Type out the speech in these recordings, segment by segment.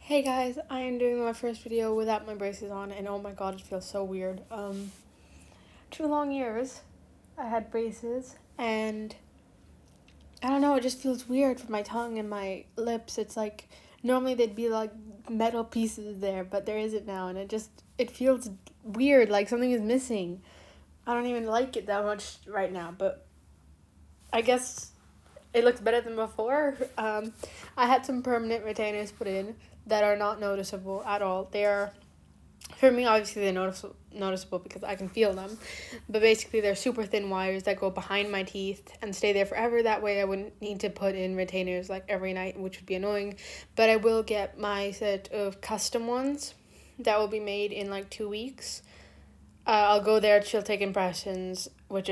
Hey guys, I am doing my first video without my braces on, and oh my god, it feels so weird. 2 long years I had braces, and I don't know, it just feels weird for my tongue and my lips. It's like, normally they'd be like metal pieces there, but there isn't now, and it feels weird, like something is missing. I don't even like it that much right now, but I guess it looks better than before. I had some permanent retainers put in that are not noticeable at all. They are, for me, obviously they're noticeable because I can feel them. But basically, they're super thin wires that go behind my teeth and stay there forever. That way, I wouldn't need to put in retainers like every night, which would be annoying. But I will get my set of custom ones that will be made in like 2 weeks. I'll go there. She'll take impressions, which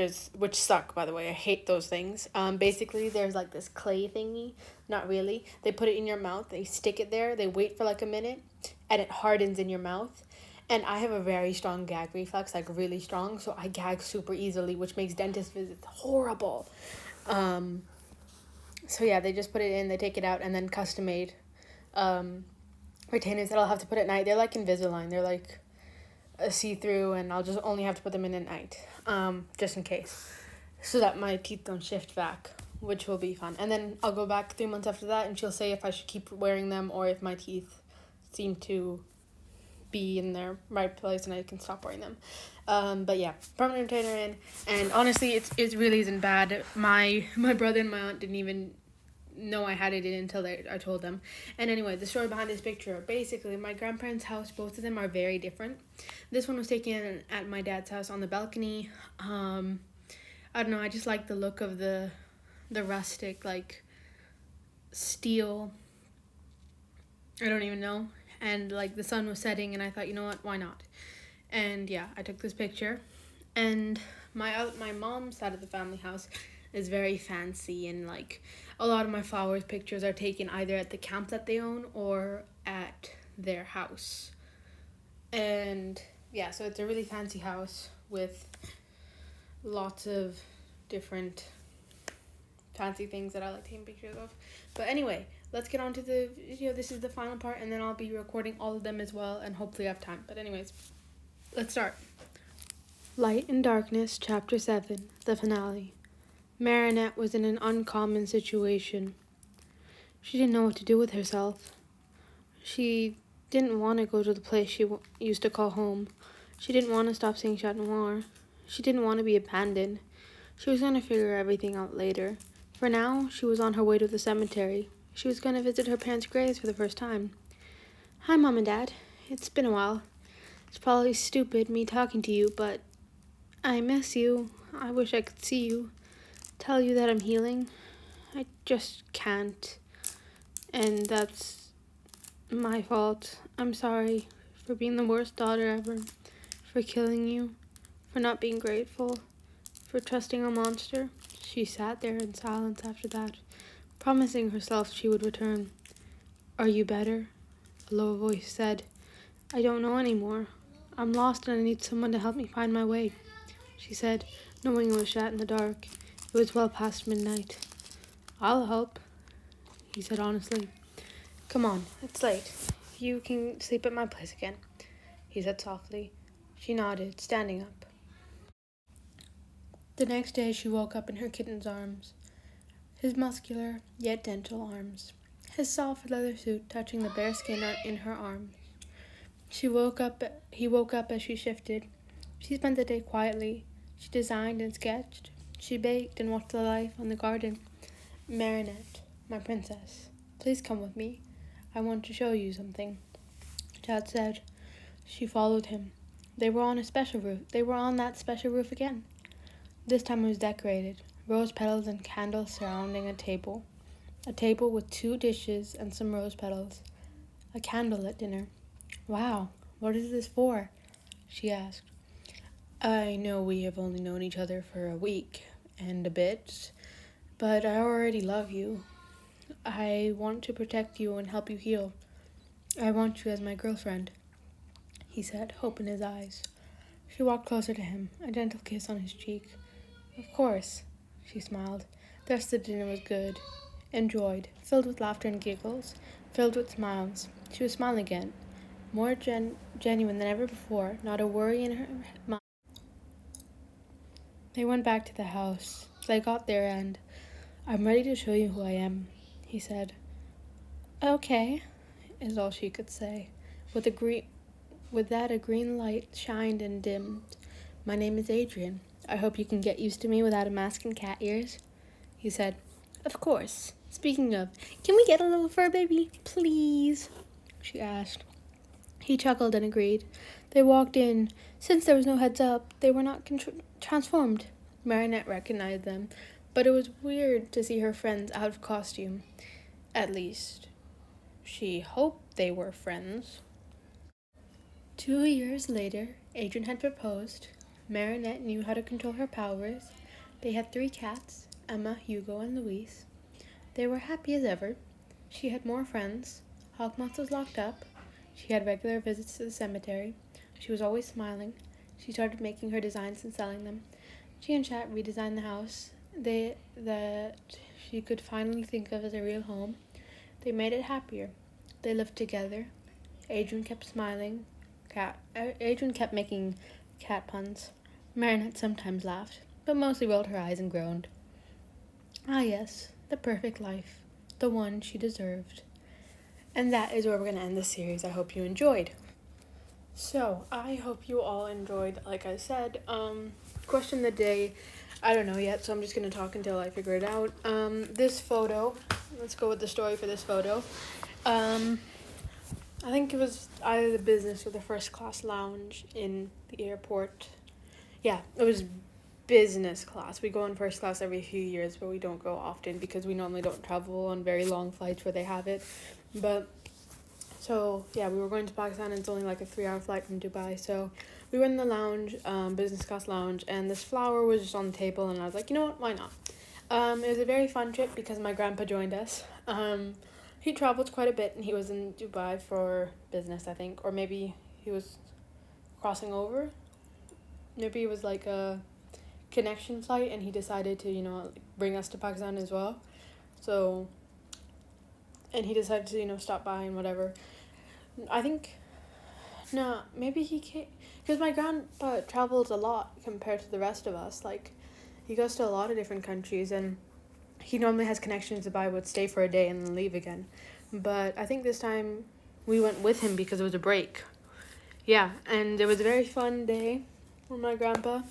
suck, by the way. I hate those things. Basically, there's like this clay thingy. Not really. They put it in your mouth. They stick it there. They wait for like a minute, and it hardens in your mouth. And I have a very strong gag reflex, like really strong. So I gag super easily, which makes dentist visits horrible. So yeah, they just put it in. They take it out, and then custom made retainers that I'll have to put at night. They're like Invisalign. They're like a see-through, and I'll just only have to put them in at night, just in case, so that my teeth don't shift back, which will be fun. And then I'll go back 3 months after that, and she'll say if I should keep wearing them or if my teeth seem to be in their right place and I can stop wearing them. But yeah, permanent retainer in, and honestly, it really isn't bad. My brother and my aunt didn't even know I had it in until I told them. And anyway, the story behind this picture. Basically, my grandparents' house, both of them are very different. This one was taken at my dad's house on the balcony. I don't know, I just like the look of the rustic, like, steel. I don't even know. And, like, the sun was setting, and I thought, you know what, why not? And, yeah, I took this picture. And my mom's side of the family house is very fancy, and like a lot of my flowers pictures are taken either at the camp that they own or at their house. And yeah, so it's a really fancy house with lots of different fancy things that I like taking pictures of. But anyway, let's get on to the video. This is the final part, and then I'll be recording all of them as well, and hopefully I have time. But anyways, let's start. Light and Darkness, Chapter 7, the finale. Marichat was in an uncommon situation. She didn't know what to do with herself. She didn't want to go to the place she used to call home. She didn't want to stop seeing Chat Noir. She didn't want to be abandoned. She was going to figure everything out later. For now, she was on her way to the cemetery. She was going to visit her parents' graves for the first time. Hi, Mom and Dad. It's been a while. It's probably stupid me talking to you, but I miss you. I wish I could see you. Tell you that I'm healing. I just can't. And that's my fault. I'm sorry for being the worst daughter ever, for killing you, for not being grateful, for trusting a monster. She sat there in silence after that, promising herself she would return. Are you better? A low voice said. I don't know anymore. I'm lost and I need someone to help me find my way, she said, knowing it was Chat in the dark. It was well past midnight. I'll help, he said honestly. Come on, it's late. You can sleep at my place again, he said softly. She nodded, standing up. The next day she woke up in her kitten's arms, his muscular yet gentle arms, his soft leather suit touching the bare skin in her arms. He woke up as she shifted. She spent the day quietly. She designed and sketched. She baked and watched the life on the garden. Marichat, my princess, please come with me. I want to show you something, Chad said. She followed him. They were on that special roof again. This time it was decorated, rose petals and candles surrounding a table with 2 dishes and some rose petals, a candlelit dinner. Wow, what is this for? She asked. I know we have only known each other for a week and a bit, but I already love you. I want to protect you and help you heal. I want you as my girlfriend, he said, hope in his eyes. She walked closer to him, a gentle kiss on his cheek. Of course, she smiled. The rest of the dinner was good, enjoyed, filled with laughter and giggles, filled with smiles. She was smiling again, more genuine than ever before, not a worry in her mind. They went back to the house. They got there and, "I'm ready to show you who I am," he said. "Okay," is all she could say. With that, a green light shined and dimmed. "My name is Adrian. I hope you can get used to me without a mask and cat ears," he said. "Of course. Speaking of, can we get a little fur baby, please?" she asked. He chuckled and agreed. They walked in. Since there was no heads up, they were not transformed. Marinette recognized them, but it was weird to see her friends out of costume. At least, she hoped they were friends. 2 years later, Adrian had proposed. Marinette knew how to control her powers. They had 3 cats, Emma, Hugo, and Louise. They were happy as ever. She had more friends. Hawkmoth was locked up. She had regular visits to the cemetery. She was always smiling. She started making her designs and selling them. She and Chat redesigned the house that she could finally think of as a real home. They made it happier. They lived together. Adrian kept smiling. Adrian kept making cat puns. Marinette sometimes laughed, but mostly rolled her eyes and groaned. Ah yes, the perfect life. The one she deserved. And that is where we're going to end this series. I hope you enjoyed. So, I hope you all enjoyed, like I said. Question of the day, I don't know yet, so I'm just going to talk until I figure it out. This photo, let's go with the story for this photo. I think it was either the business or the first class lounge in the airport. Yeah, it was business class. We go in first class every few years, but we don't go often because we normally don't travel on very long flights where they have it. But so yeah, we were going to Pakistan and it's only like a 3-hour flight from Dubai. So we were in the lounge, business class lounge, and this flower was just on the table and I was like, you know what, why not? It was a very fun trip because my grandpa joined us. He traveled quite a bit and he was in Dubai for business, I think, or maybe he was crossing over. Maybe it was like a connection flight and he decided to, bring us to Pakistan as well. So, and he decided to, stop by and whatever. I think, no, maybe he came, because my grandpa travels a lot compared to the rest of us. Like, he goes to a lot of different countries and he normally has connections to Dubai, would stay for a day and then leave again. But I think this time we went with him because it was a break. Yeah, and it was a very fun day with my grandpa.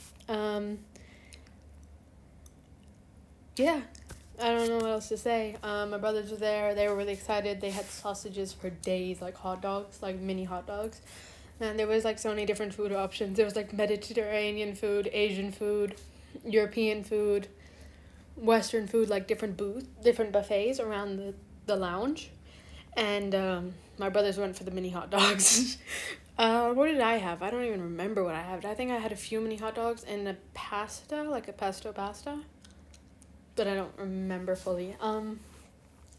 Yeah, I don't know what else to say. My brothers were there. They were really excited. They had sausages for days, like hot dogs, like mini hot dogs. And there was like so many different food options. There was like Mediterranean food, Asian food, European food, Western food, like different buffets around the lounge. And my brothers went for the mini hot dogs. What did I have? I don't even remember what I had. I think I had a few mini hot dogs and a pasta, like a pesto pasta, but I don't remember fully. And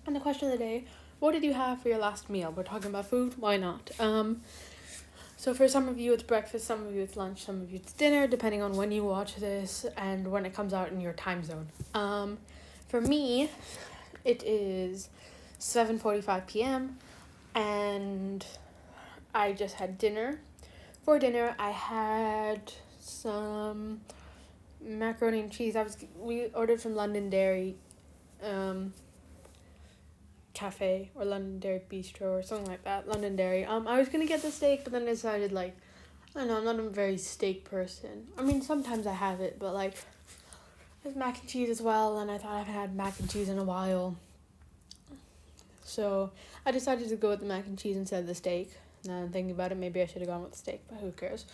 the question of the day, what did you have for your last meal? We're talking about food, why not? So for some of you it's breakfast, some of you it's lunch, some of you it's dinner, depending on when you watch this and when it comes out in your time zone. For me, it is 7:45 p.m. and I just had dinner. For dinner, I had some macaroni and cheese. We ordered from London Dairy Cafe or London Dairy Bistro or something like that. London Dairy. I was gonna get the steak, but then I decided I don't know, I'm not a very steak person. I mean, sometimes I have it, but there's mac and cheese as well, and I thought I haven't had mac and cheese in a while. So I decided to go with the mac and cheese instead of the steak. Now I'm thinking about it, maybe I should have gone with the steak, but who cares?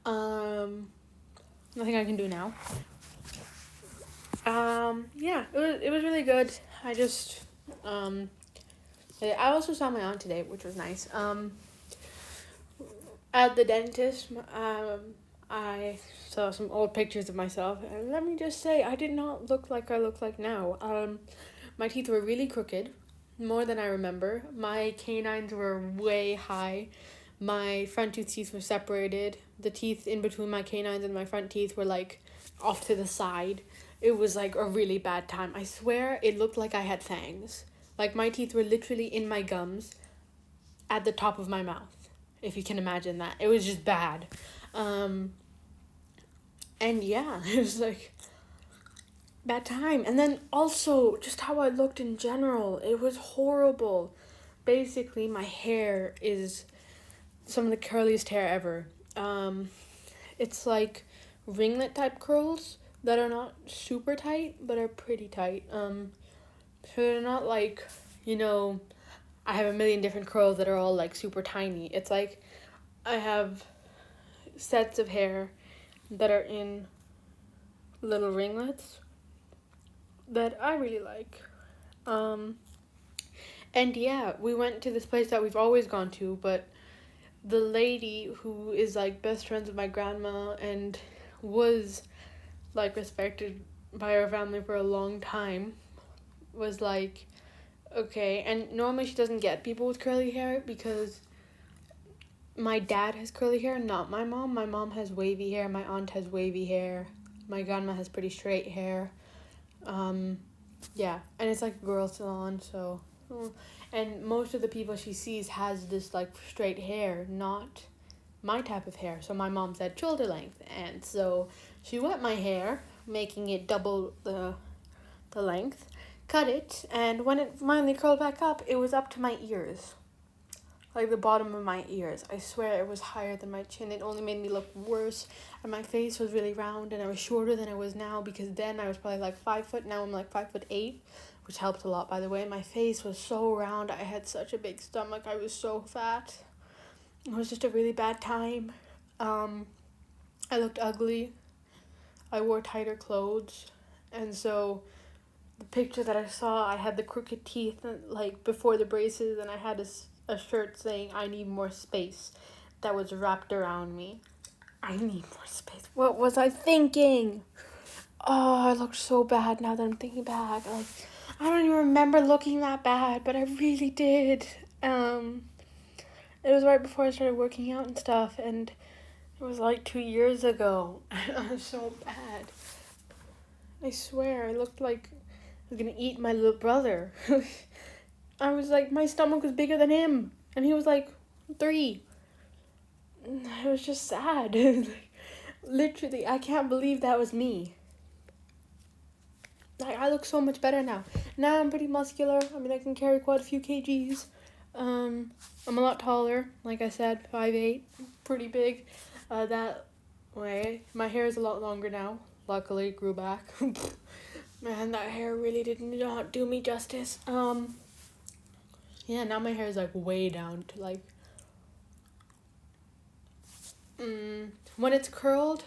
Nothing I can do now. Yeah, it was really good. I also saw my aunt today, which was nice. At the dentist, I saw some old pictures of myself, and let me just say, I did not look like I look like now. My teeth were really crooked, more than I remember. My canines were way high. My front teeth were separated. The teeth in between my canines and my front teeth were off to the side. It was a really bad time. I swear it looked like I had fangs. My teeth were literally in my gums. at the top of my mouth, if you can imagine that. It was just bad. And yeah, it was like bad time. And then also just how I looked in general, it was horrible. Basically, my hair is some of the curliest hair ever. It's like ringlet type curls that are not super tight but are pretty tight. So they're not like, I have a million different curls that are all like super tiny. It's like I have sets of hair that are in little ringlets that I really like. And yeah, we went to this place that we've always gone to, but the lady who is like best friends with my grandma and was like respected by our family for a long time was like, okay. And normally she doesn't get people with curly hair because my dad has curly hair, not my mom. My mom has wavy hair, my aunt has wavy hair, my grandma has pretty straight hair. Yeah, and it's like a girl salon, so and most of the people she sees has this like straight hair, not my type of hair. So my mom said shoulder length, and so she wet my hair, making it double the length, cut it, and when it finally curled back up, it was up to my ears. Like the bottom of my ears. I swear it was higher than my chin. It only made me look worse. And my face was really round, and I was shorter than I was now, because then I was probably like 5 foot. Now I'm like 5'8", which helped a lot, by the way. My face was so round. I had such a big stomach. I was so fat. It was just a really bad time. I looked ugly. I wore tighter clothes. And so the picture that I saw, I had the crooked teeth like before the braces, and I had a shirt saying I need more space that was wrapped around me. I need more space. What was I thinking? Oh, I looked so bad now that I'm thinking back. Like, I don't even remember looking that bad, but I really did. It was right before I started working out and stuff, and it was like 2 years ago. I was so bad. I swear, I looked like I was gonna eat my little brother. I was like, my stomach was bigger than him, and he was like 3. It was just sad. Literally, I can't believe that was me. Like, I look so much better now. Now I'm pretty muscular. I mean, I can carry quite a few kgs. I'm a lot taller. Like I said, 5'8", pretty big. That way, my hair is a lot longer now. Luckily, it grew back. Man, that hair really did not do me justice. Yeah, now my hair is like way down to like, when it's curled,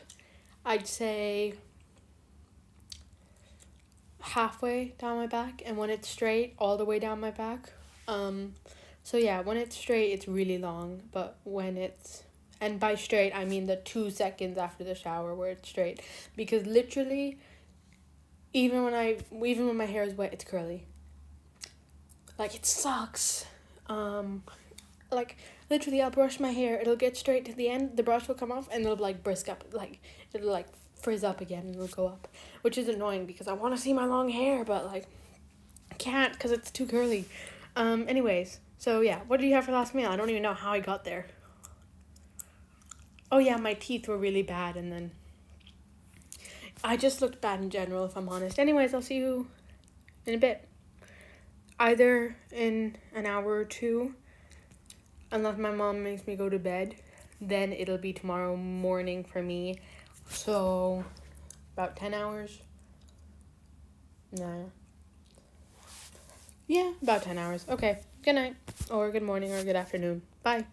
I'd say halfway down my back, and when it's straight, all the way down my back. So yeah, when it's straight, it's really long, but when it's, and by straight, I mean the 2 seconds after the shower where it's straight, because literally, even when my hair is wet, it's curly. Like, it sucks. Like, literally, I'll brush my hair, it'll get straight to the end, the brush will come off, and it'll, like, brisk up, like, it'll, like, frizz up again, and it'll go up, which is annoying, because I want to see my long hair, but, like, I can't, because it's too curly. Anyways, so, yeah, what did you have for last meal? I don't even know how I got there. Oh, yeah, my teeth were really bad, and then I just looked bad in general, if I'm honest. Anyways, I'll see you in a bit. Either in an hour or 2, unless my mom makes me go to bed, then it'll be tomorrow morning for me. So, about 10 hours. Nah. Yeah, about 10 hours. Okay, good night, or good morning, or good afternoon. Bye.